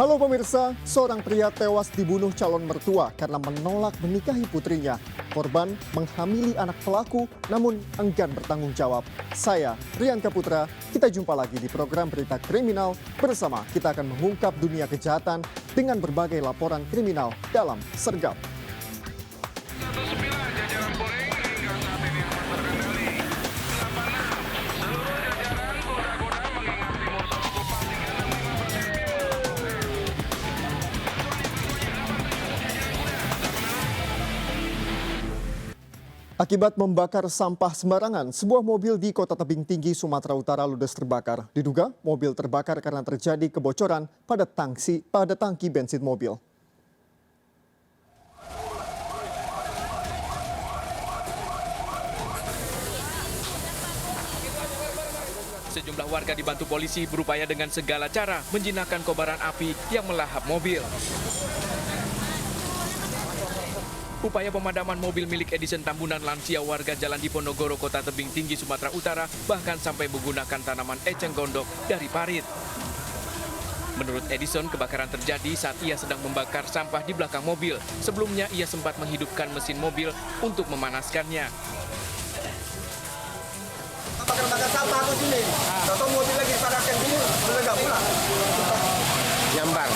Halo pemirsa, seorang pria tewas dibunuh calon mertua karena menolak menikahi putrinya. Korban menghamili anak pelaku namun enggan bertanggung jawab. Saya, Rian Kaputra, kita jumpa lagi di program Berita Kriminal. Bersama kita akan mengungkap dunia kejahatan dengan berbagai laporan kriminal dalam Sergap. Akibat membakar sampah sembarangan, sebuah mobil di Kota Tebing Tinggi, Sumatera Utara ludes terbakar. Diduga mobil terbakar karena terjadi kebocoran pada tangki bensin mobil. Sejumlah warga dibantu polisi berupaya dengan segala cara menjinakkan kobaran api yang melahap mobil. Upaya pemadaman mobil milik Edison Tambunan lansia warga Jalan Diponegoro, Kota Tebing Tinggi, Sumatera Utara bahkan sampai menggunakan tanaman eceng gondok dari parit. Menurut Edison, kebakaran terjadi saat ia sedang membakar sampah di belakang mobil. Sebelumnya ia sempat menghidupkan mesin mobil untuk memanaskannya. Bakar sampah aku sini. Tahu mobil lagi dipanaskan sini, boleh nggak pulang? Nyambang.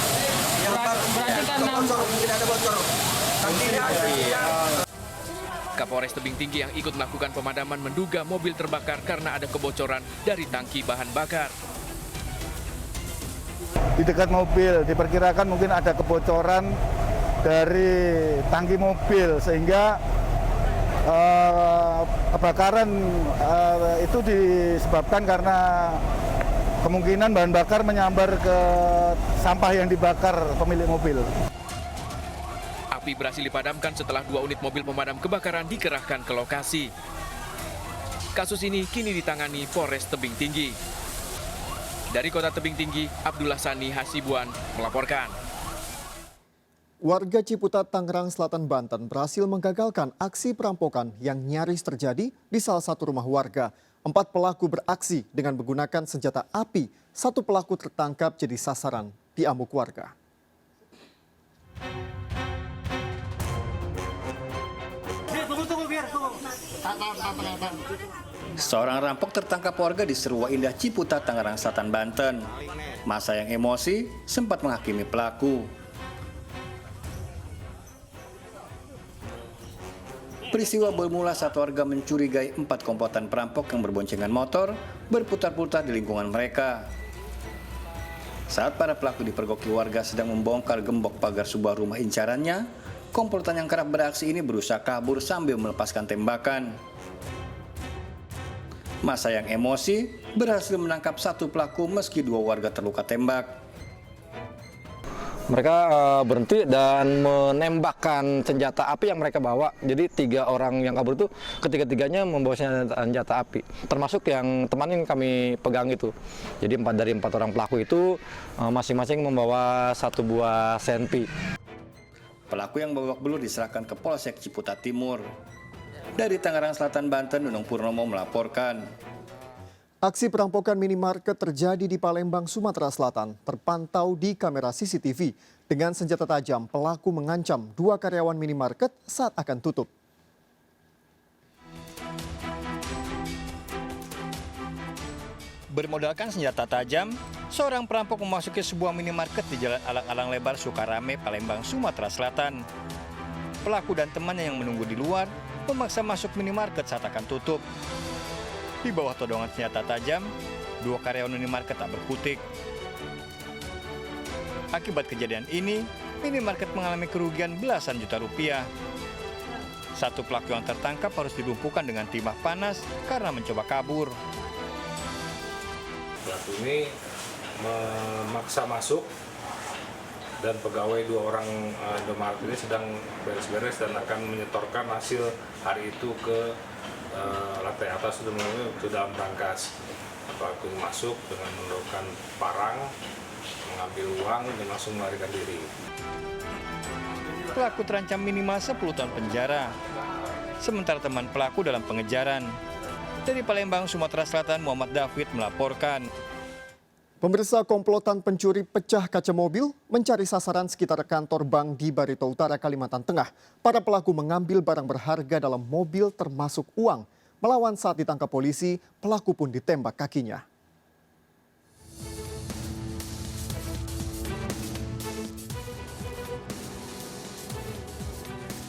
Berarti kan bocor, mungkin ada bocor. Kapolres Tebing Tinggi yang ikut melakukan pemadaman menduga mobil terbakar karena ada kebocoran dari tangki bahan bakar. Di dekat mobil diperkirakan mungkin ada kebocoran dari tangki mobil sehingga kebakaran itu disebabkan karena kemungkinan bahan bakar menyambar ke sampah yang dibakar pemilik mobil. Api berhasil dipadamkan setelah 2 unit mobil pemadam kebakaran dikerahkan ke lokasi. Kasus ini kini ditangani Polres Tebing Tinggi. Dari Kota Tebing Tinggi, Abdullah Sani Hasibuan melaporkan. Warga Ciputat, Tangerang Selatan, Banten berhasil menggagalkan aksi perampokan yang nyaris terjadi di salah satu rumah warga. 4 pelaku beraksi dengan menggunakan senjata api. 1 pelaku tertangkap jadi sasaran diamuk warga. Seorang rampok tertangkap warga di Seruwa Indah, Ciputat, Tangerang Selatan, Banten. Masa yang emosi sempat menghakimi pelaku. Peristiwa bermula saat warga mencurigai 4 komplotan perampok yang berboncengan motor berputar-putar di lingkungan mereka. Saat para pelaku dipergoki warga sedang membongkar gembok pagar sebuah rumah incarannya, komplotan yang kerap beraksi ini berusaha kabur sambil melepaskan tembakan. Masa yang emosi berhasil menangkap 1 pelaku meski 2 warga terluka tembak. Mereka berhenti dan menembakkan senjata api yang mereka bawa. Jadi 3 orang yang kabur itu ketiga-tiganya membawa senjata api. Termasuk yang teman yang kami pegang itu. Jadi 4 dari 4 orang pelaku itu masing-masing membawa 1 buah senpi. Pelaku yang babak belur diserahkan ke Polsek Ciputat Timur. Dari Tangerang Selatan, Banten, Nunung Purnomo melaporkan. Aksi perampokan minimarket terjadi di Palembang, Sumatera Selatan. Terpantau di kamera CCTV. Dengan senjata tajam, pelaku mengancam 2 karyawan minimarket saat akan tutup. Bermodalkan senjata tajam, seorang perampok memasuki sebuah minimarket di Jalan Alang-Alang Lebar, Sukarame, Palembang, Sumatera Selatan. Pelaku dan temannya yang menunggu di luar memaksa masuk minimarket saat akan tutup. Di bawah todongan senjata tajam, 2 karyawan minimarket tak berkutik. Akibat kejadian ini, minimarket mengalami kerugian belasan juta rupiah. 1 pelaku yang tertangkap harus dilumpuhkan dengan timah panas karena mencoba kabur. Pelaku ini memaksa masuk dan pegawai 2 orang Indomaret ini sedang beres-beres dan akan menyetorkan hasil hari itu ke lantai atas itu dalam brankas. Pelaku masuk dengan menurunkan parang, mengambil uang dan langsung melarikan diri. Pelaku terancam minimal 10 tahun penjara. Sementara teman pelaku dalam pengejaran. Dari Palembang, Sumatera Selatan, Muhammad David melaporkan. Pemirsa, komplotan pencuri pecah kaca mobil mencari sasaran sekitar kantor bank di Barito Utara, Kalimantan Tengah. Para pelaku mengambil barang berharga dalam mobil termasuk uang. Melawan saat ditangkap polisi, pelaku pun ditembak kakinya.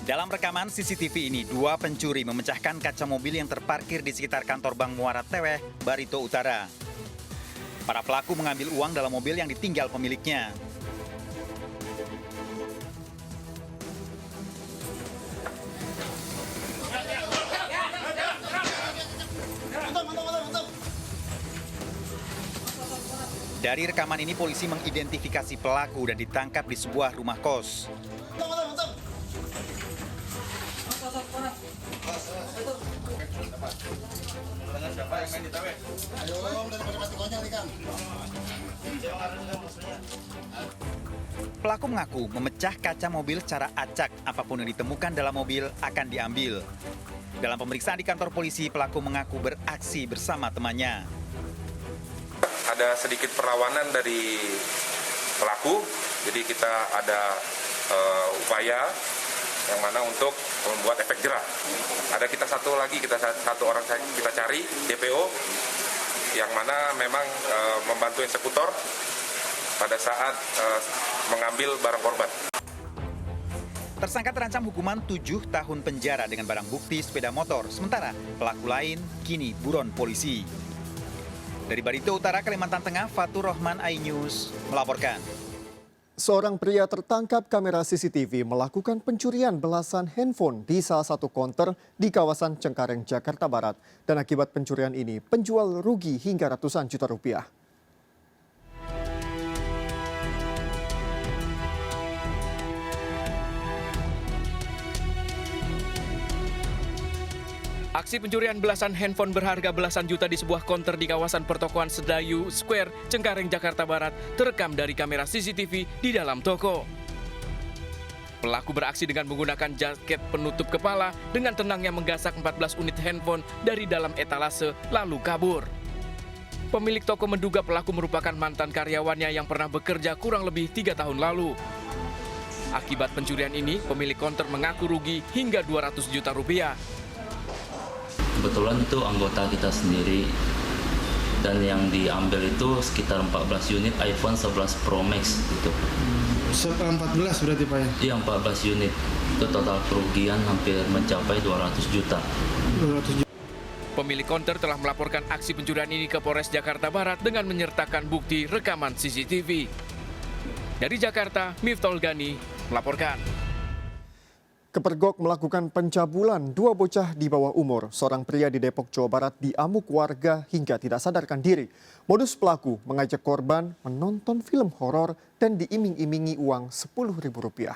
Dalam rekaman CCTV ini, dua pencuri memecahkan kaca mobil yang terparkir di sekitar kantor Bank Muara Teweh, Barito Utara. Para pelaku mengambil uang dalam mobil yang ditinggal pemiliknya. Dari rekaman ini, polisi mengidentifikasi pelaku dan ditangkap di sebuah rumah kos. Pelaku mengaku memecah kaca mobil secara acak. Apapun yang ditemukan dalam mobil akan diambil. Dalam pemeriksaan di kantor polisi, pelaku mengaku beraksi bersama temannya. Ada sedikit perlawanan dari pelaku, jadi kita ada upaya yang mana untuk membuat efek jerah. Ada satu orang kita cari DPO yang mana memang membantu eksekutor pada saat mengambil barang korban. Tersangka terancam hukuman 7 tahun penjara dengan barang bukti sepeda motor. Sementara pelaku lain kini buron polisi. Dari Barito Utara, Kalimantan Tengah, Fatur Rahman, iNews melaporkan. Seorang pria tertangkap kamera CCTV melakukan pencurian belasan handphone di salah satu konter di kawasan Cengkareng, Jakarta Barat. Dan akibat pencurian ini, penjual rugi hingga ratusan juta rupiah. Aksi pencurian belasan handphone berharga belasan juta di sebuah konter di kawasan pertokoan Sedayu Square, Cengkareng, Jakarta Barat terekam dari kamera CCTV di dalam toko. Pelaku beraksi dengan menggunakan jaket penutup kepala dengan tenangnya menggasak 14 unit handphone dari dalam etalase lalu kabur. Pemilik toko menduga pelaku merupakan mantan karyawannya yang pernah bekerja kurang lebih 3 tahun lalu. Akibat pencurian ini, pemilik konter mengaku rugi hingga 200 juta rupiah. Kebetulan itu anggota kita sendiri dan yang diambil itu sekitar 14 unit iPhone 11 Pro Max gitu. 14 berarti Pak ya? Iya 14 unit, itu total kerugian hampir mencapai 200 juta. Pemilik konter telah melaporkan aksi pencurian ini ke Polres Jakarta Barat dengan menyertakan bukti rekaman CCTV. Dari Jakarta, Miftol Gani melaporkan. Kepergok melakukan pencabulan 2 bocah di bawah umur. Seorang pria di Depok, Jawa Barat diamuk warga hingga tidak sadarkan diri. Modus pelaku mengajak korban menonton film horor dan diiming-imingi uang Rp10.000.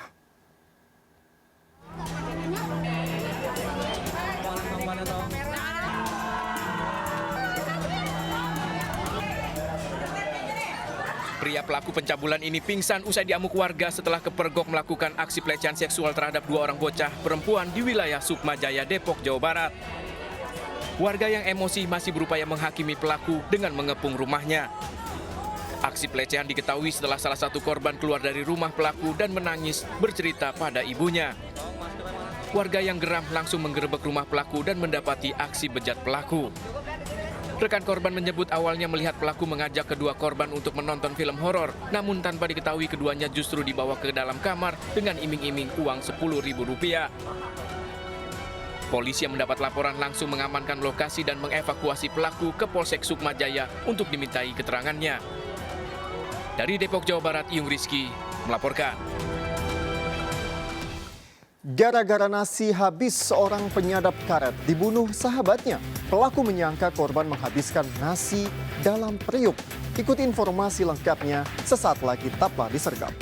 Pria pelaku pencabulan ini pingsan usai diamuk warga setelah kepergok melakukan aksi pelecehan seksual terhadap 2 orang bocah perempuan di wilayah Sukma Jaya, Depok, Jawa Barat. Warga yang emosi masih berupaya menghakimi pelaku dengan mengepung rumahnya. Aksi pelecehan diketahui setelah salah satu korban keluar dari rumah pelaku dan menangis bercerita pada ibunya. Warga yang geram langsung menggerebek rumah pelaku dan mendapati aksi bejat pelaku. Rekan korban menyebut awalnya melihat pelaku mengajak kedua korban untuk menonton film horor, namun tanpa diketahui keduanya justru dibawa ke dalam kamar dengan iming-iming uang Rp10.000. Polisi yang mendapat laporan langsung mengamankan lokasi dan mengevakuasi pelaku ke Polsek Sukma Jaya untuk dimintai keterangannya. Dari Depok, Jawa Barat, Yung Rizky melaporkan. Gara-gara nasi habis, seorang penyadap karet dibunuh sahabatnya. Pelaku menyangka korban menghabiskan nasi dalam periuk. Ikuti informasi lengkapnya sesaat lagi, tetaplah disergap.